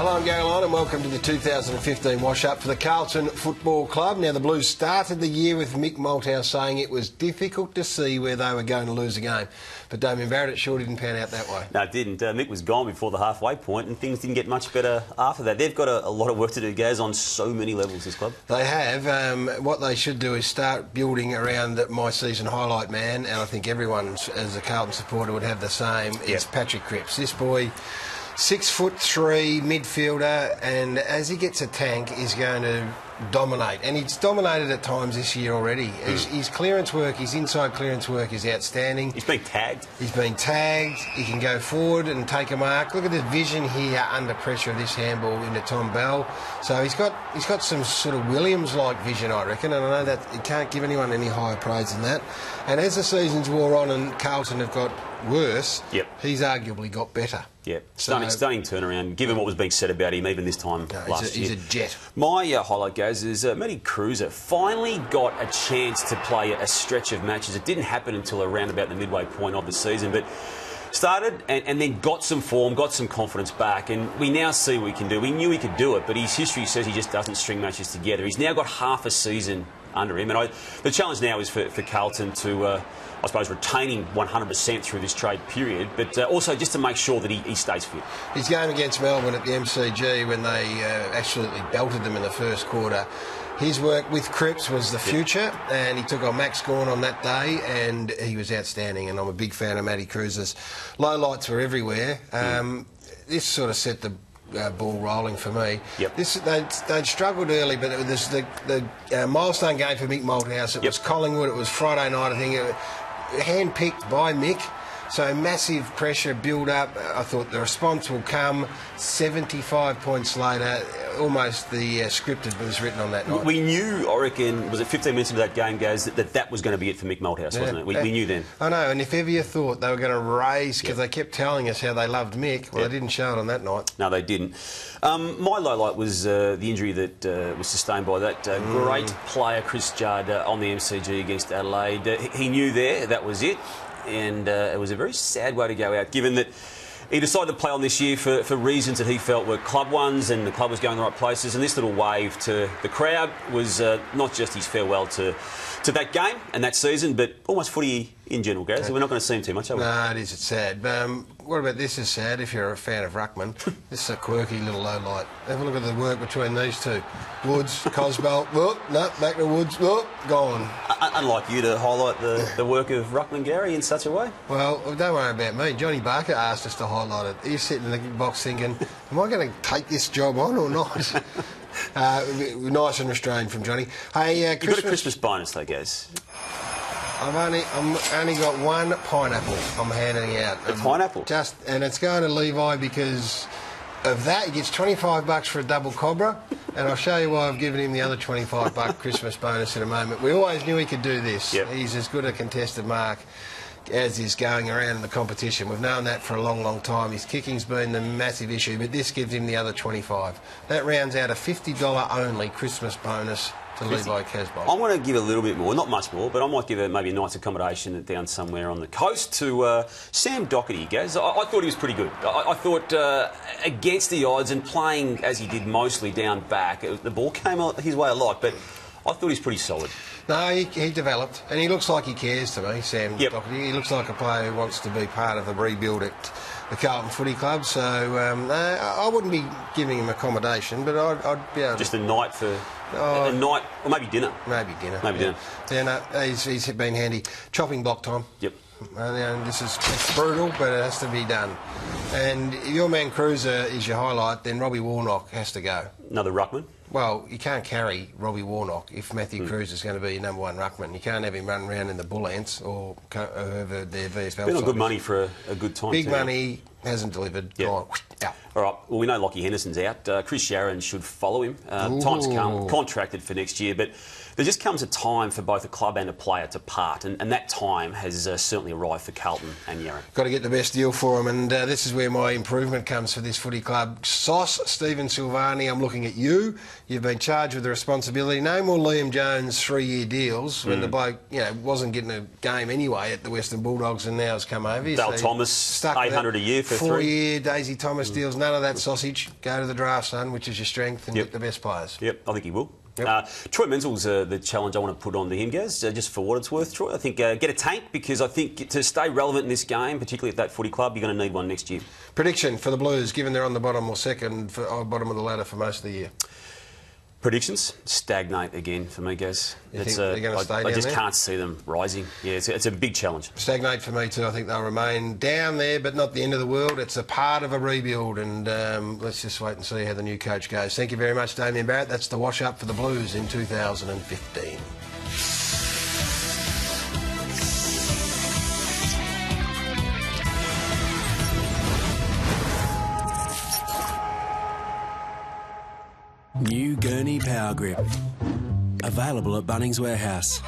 Hello, I'm Gary Lyon and welcome to the 2015 wash-up for the Carlton Football Club. Now, the Blues started the year with Mick Malthouse saying it was difficult to see where they were going to lose a game. But Damien Barrett, it sure didn't pan out that way. No, it didn't. Mick was gone before the halfway point and things didn't get much better after that. They've got a lot of work to do, Gaz, on so many levels, this club. They have. What they should do is start building around my season highlight man, and I think everyone, as a Carlton supporter, would have the same. It's Patrick Cripps. This boy, 6'3" midfielder, and as he gets a tank, he's going to dominate. And he's dominated at times this year already. His clearance work, his inside clearance work is outstanding. He's been tagged. He's been tagged. He can go forward and take a mark. Look at the vision here under pressure of this handball into Tom Bell. So he's got some sort of Williams-like vision, I reckon, and I know that you can't give anyone any higher praise than that. And as the seasons wore on and Carlton have got worse, he's arguably got better. Yeah, stunning turnaround, given what was being said about him even this time last year. He's a jet. My highlight, goes is Kreuzer finally got a chance to play a stretch of matches. It didn't happen until around about the midway point of the season, but started and then got some form, got some confidence back, and we now see what he can do. We knew he could do it, but his history says he just doesn't string matches together. He's now got half a season under him, and the challenge now is for Carlton to, I suppose, retaining 100% through this trade period, but also just to make sure that he stays fit. His game against Melbourne at the MCG, when they absolutely belted them in the first quarter, his work with Cripps was the future, and he took on Max Gawn on that day, and he was outstanding, and I'm a big fan of Matty Kreuzer's. Lowlights were everywhere. This sort of set the ball rolling for me. They'd struggled early, but it was the milestone game for Mick Malthouse. It was Collingwood. It was Friday night, I think. Hand-picked by Mick. So massive pressure build up. I thought the response will come. 75 points later, almost the script was written on that night. We knew, I reckon, was it 15 minutes into that game, Gaz, that was going to be it for Mick Malthouse, wasn't it? We knew then. I know, and if ever you thought they were going to raise, because they kept telling us how they loved Mick, well, they didn't show it on that night. No, they didn't. My low light was the injury that was sustained by that great player, Chris Judd, on the MCG against Adelaide. He knew that was it. And it was a very sad way to go out, given that he decided to play on this year for reasons that he felt were club ones, and the club was going the right places. And this little wave to the crowd was not just his farewell to that game and that season, but almost footy in general, Gary. So we're not going to see him too much, are we? No, it is. It's sad. What about this is sad if you're a fan of Ruckman? This is a quirky little low light. Have a look at the work between these two. Woods, Cosbell, back to Woods, gone. Unlike you to highlight the work of Ruckman, Gary, in such a way. Well, don't worry about me. Johnny Barker asked us to highlight it. He's sitting in the box thinking, am I going to take this job on or not? Nice and restrained from Johnny. Hey, you've got a Christmas bonus though, Gaz. I'm only got one pineapple I'm handing out. A pineapple? And it's going to Levi because of that. He gets $25 for a double Cobra, and I'll show you why I've given him the other $25 Christmas bonus in a moment. We always knew he could do this. He's as good a contested mark as is going around in the competition. We've known that for a long, long time. His kicking's been the massive issue, but this gives him the other 25. That rounds out a $50 only Christmas bonus to Levi Casbolt. I'm going to give a little bit more, not much more, but I might give maybe a night's accommodation down somewhere on the coast to Sam Docherty, Gaz. I thought he was pretty good. I thought against the odds and playing as he did mostly down back, the ball came his way a lot, but I thought he was pretty solid. No, he developed, and he looks like he cares to me, Sam Docherty. He looks like a player who wants to be part of the rebuild at the Carlton Footy Club, so I wouldn't be giving him accommodation, but I'd be able to... Just a night for... a night, or maybe dinner. Maybe dinner. Yeah, no, he's been handy. Chopping block time. And this is brutal, but it has to be done. And if your man Kreuzer is your highlight, then Robbie Warnock has to go. Another ruckman? Well, you can't carry Robbie Warnock if Matthew Kreuzer's going to be your number one ruckman. You can't have him run around in the Bull Ants or whoever their VFL. Been on good money for a good time. Big money, hasn't delivered. Gone, out. All right, well, we know Lockie Henderson's out. Chris Sharon should follow him. Time's come, contracted for next year, but there just comes a time for both a club and a player to part, and that time has certainly arrived for Carlton and Yarran. Got to get the best deal for him, and this is where my improvement comes for this footy club. Sauce, Stephen Silvani, I'm looking at you. You've been charged with the responsibility. No more Liam Jones 3-year deals when the bloke, wasn't getting a game anyway at the Western Bulldogs and now has come over. Dale Thomas, $800 a year for for 3. 4-year Daisy Thomas deals, none of that sausage. Go to the draft, son, which is your strength, and Yep. get the best players. Yep, I think he will. Yep. Troy Menzel's the challenge I want to put on to him, guys, just for what it's worth, Troy. I think get a tank, because I think to stay relevant in this game, particularly at that footy club, you're going to need one next year. Prediction for the Blues, given they're on the bottom or second, bottom of the ladder for most of the year. Predictions? Stagnate again for me, guys. You think they're going to stay down I just there? can't see them rising. Yeah, it's a big challenge. Stagnate for me too. I think they'll remain down there, but not the end of the world. It's a part of a rebuild, and let's just wait and see how the new coach goes. Thank you very much, Damien Barrett. That's the wash-up for the Blues in 2015. New Gurney Power Grip. Available at Bunnings Warehouse.